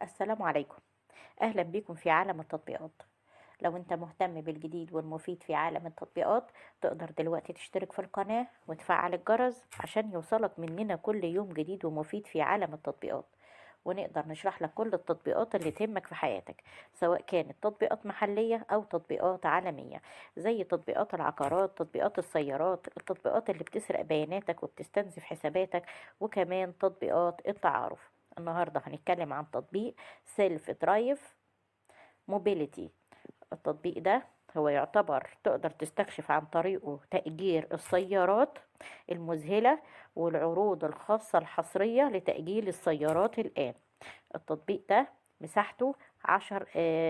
السلام عليكم. أهلا بكم في عالم التطبيقات. لو أنت مهتم بالجديد والمفيد في عالم التطبيقات، تقدر دلوقتي تشترك في القناة وتفعل الجرس عشان يوصلك مننا كل يوم جديد ومفيد في عالم التطبيقات، ونقدر نشرح لك كل التطبيقات اللي تهمك في حياتك، سواء كانت تطبيقات محلية أو تطبيقات عالمية، زي تطبيقات العقارات، تطبيقات السيارات، التطبيقات اللي بتسرق بياناتك وبتستنزف حساباتك، وكمان تطبيقات التعارف. النهاردة هنتكلم عن تطبيق سيلف درايف موبيليتي. التطبيق ده هو يعتبر تقدر تستكشف عن طريقه تأجير السيارات المذهلة والعروض الخاصة الحصرية لتأجير السيارات الآن. التطبيق ده مساحته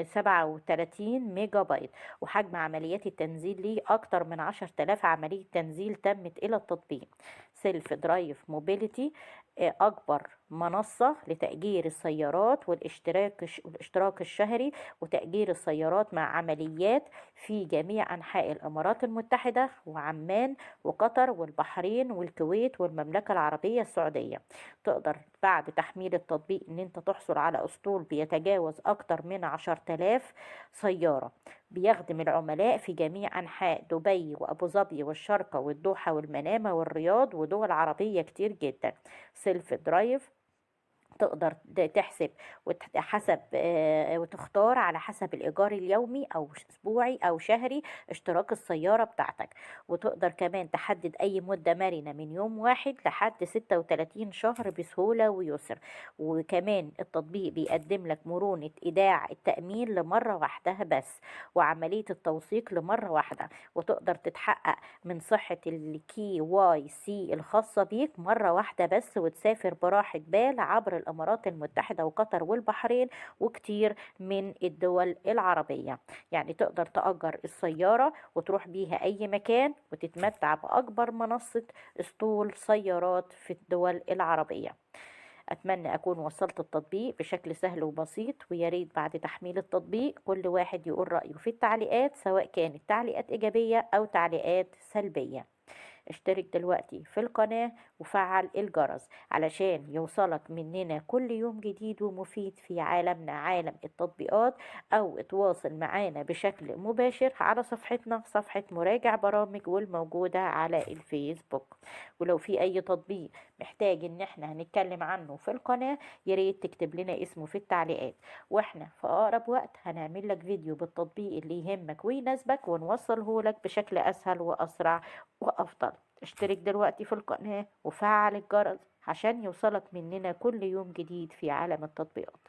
37 ميجا بايت، وحجم عمليات التنزيل ليه أكتر من 10,000 عملية تنزيل تمت إلى التطبيق. سيلف درايف موبيليتي أكبر منصة لتأجير السيارات والاشتراك الشهري وتأجير السيارات مع عمليات في جميع أنحاء الإمارات المتحدة وعمان وقطر والبحرين والكويت والمملكة العربية السعودية. تقدر بعد تحميل التطبيق ان انت تحصل على اسطول بيتجاوز اكتر من 10,000 سيارة، بيخدم العملاء في جميع انحاء دبي وابو ظبي والشارقة والدوحة والمنامة والرياض ودول عربية كتير جدا. سيلف درايف تقدر تحسب وحسب وتختار على حسب الإيجار اليومي أو أسبوعي أو شهري اشتراك السيارة بتاعتك، وتقدر كمان تحدد أي مدة مرنة من يوم 1 لحد 36 شهر بسهولة ويسر. وكمان التطبيق بيقدم لك مرونة إيداع التأمين لمرة واحدة بس، وعملية التوثيق لمرة واحدة، وتقدر تتحقق من صحة الكي واي سي الخاصة بيك مرة واحدة بس، وتسافر براحة بال عبر الإمارات المتحدة وقطر والبحرين وكتير من الدول العربية. يعني تقدر تأجر السيارة وتروح بيها أي مكان وتتمتع بأكبر منصة اسطول سيارات في الدول العربية. أتمنى أكون وصلت التطبيق بشكل سهل وبسيط، وياريت بعد تحميل التطبيق كل واحد يقول رأيه في التعليقات، سواء كانت تعليقات إيجابية أو تعليقات سلبية. اشترك دلوقتي في القناة وفعل الجرس علشان يوصلك مننا كل يوم جديد ومفيد في عالمنا عالم التطبيقات، او اتواصل معانا بشكل مباشر على صفحتنا، صفحة مراجع برامج والموجودة على الفيسبوك. ولو في اي تطبيق محتاج ان احنا هنتكلم عنه في القناة، ياريت تكتب لنا اسمه في التعليقات، واحنا في اقرب وقت هنعمل لك فيديو بالتطبيق اللي يهمك ويناسبك ونوصله لك بشكل اسهل واسرع وأفضل. اشترك دلوقتي في القناة وفعل الجرس عشان يوصلك مننا كل يوم جديد في عالم التطبيقات.